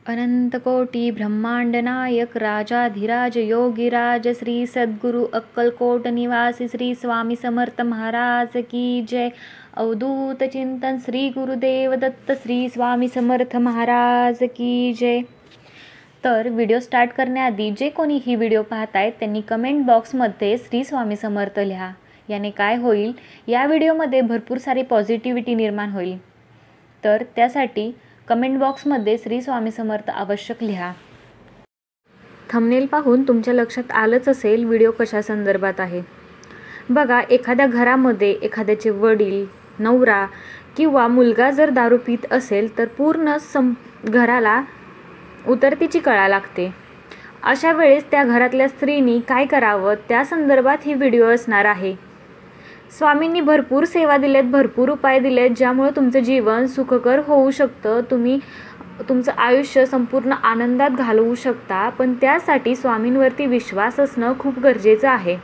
अनंतकोटी ब्रह्मांड नायक राजाधिराज योगीराज श्री सद्गुरु अक्कलकोट निवासी श्री स्वामी समर्थ महाराज की जय। अवधूत चिंतन श्री गुरुदेव दत्त श्री स्वामी समर्थ महाराज की जय। तर व्हिडिओ स्टार्ट करण्याआधी जे कोणी ही व्हिडिओ पाहतायत त्यांनी कमेंट बॉक्समध्ये श्री स्वामी समर्थ लिहा। याने काय होईल, या व्हिडिओमध्ये भरपूर सारी पॉझिटिव्हिटी निर्माण होईल। तर त्यासाठी कमेंट बॉक्समध्ये श्री स्वामी समर्थ आवश्यक लिहा। थंबनेल पाहून तुमच्या लक्षात आलंच असेल व्हिडिओ कशा संदर्भात आहे। बघा, एखाद्या घरामध्ये एखाद्याचे वडील, नवरा किंवा मुलगा जर दारू पीत असेल तर पूर्ण घराला उतरतीची कळा लागते। अशा वेळेस त्या घरातल्या स्त्रीनी काय करावं त्या संदर्भात ही व्हिडिओ असणार आहे। स्वामींनी भरपूर सेवा दिलेत, भरपूर उपाय दिलेत ज्यामुळे तुमचं जीवन सुखकर होऊ शकतं, तुम्ही तुमचं आयुष्य संपूर्ण आनंदात घालवू शकता। पण त्यासाठी स्वामींवरती विश्वास असणं खूप गरजेचं आहे।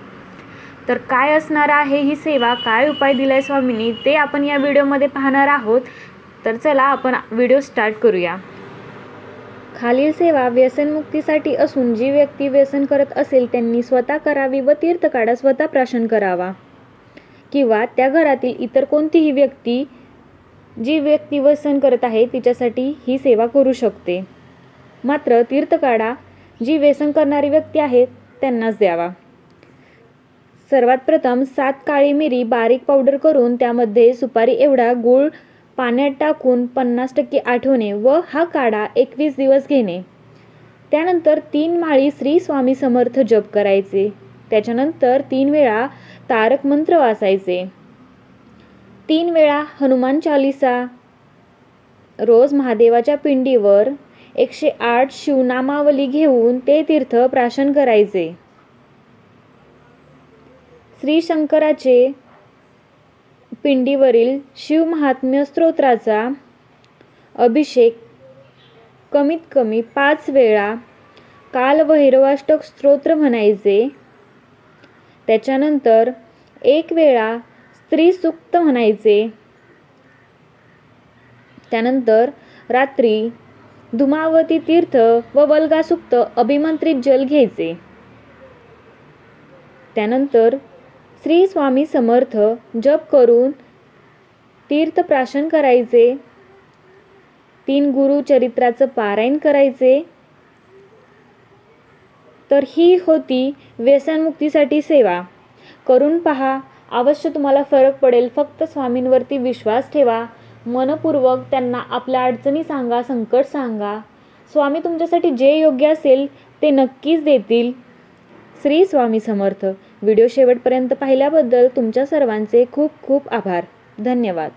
तर काय असणार आहे ही सेवा, काय उपाय दिलाय स्वामींनी ते आपण या व्हिडिओमध्ये पाहणार आहोत। तर चला आपण व्हिडिओ स्टार्ट करूया। खालील सेवा व्यसनमुक्तीसाठी असून जी व्यक्ती व्यसन करत असेल त्यांनी स्वतः करावी व तीर्थकाढा स्वतः प्राशन करावा, किंवा त्या घरातील इतर कोणतीही व्यक्ती जी व्यक्ती व्यसन करत आहे तिच्यासाठी ही सेवा करू शकते। मात्र तीर्थकाढा जी व्यसन करणारी व्यक्ती आहे त्यांनाच द्यावा। सर्वात प्रथम 7 काळी मिरी बारीक पावडर करून त्यामध्ये सुपारी एवढा गूळ पाण्यात टाकून 50% आठवणे व हा काढा 21 दिवस घेणे। त्यानंतर 3 माळी श्री स्वामी समर्थ जप करायचे। त्याच्यानंतर 3 वेळा तारक मंत्र वाचायचे, 3 वेळा हनुमान चालीसा, रोज महादेवाच्या पिंडीवर 108 शिवनामावली घेऊन ते तीर्थ प्राशन करायचे। श्री शंकराचे पिंडीवरील शिव महात्म्य स्तोत्राचा अभिषेक कमीत कमी 5 वेळा काल भैरवाष्टक स्तोत्र म्हणायचे। त्याच्यानंतर 1 वेळा स्त्री सूक्त म्हणायचे। त्यानंतर रात्री धुमावती तीर्थ व वल्गा सूक्त अभिमंत्रित जल घ्यायचे। त्यानंतर श्री स्वामी समर्थ जप करून तीर्थ प्राशन करायचे। 3 गुरु चरित्राचं पारायण करायचे। तर ही होती व्यसनमुक्तीसाठी सेवा। करून पहा, अवश्य तुम्हाला फरक पडेल। फक्त स्वामींवरती विश्वास ठेवा, मनपूर्वक त्यांना आपल्या अडचणी सांगा, संकट सांगा। स्वामी तुमच्यासाठी जे योग्य असेल ते नक्कीच देतील। श्री स्वामी समर्थ। व्हिडिओ शेवटपर्यंत पाहिल्याबद्दल तुमच्या सर्वांचे खूप खूप आभार। धन्यवाद।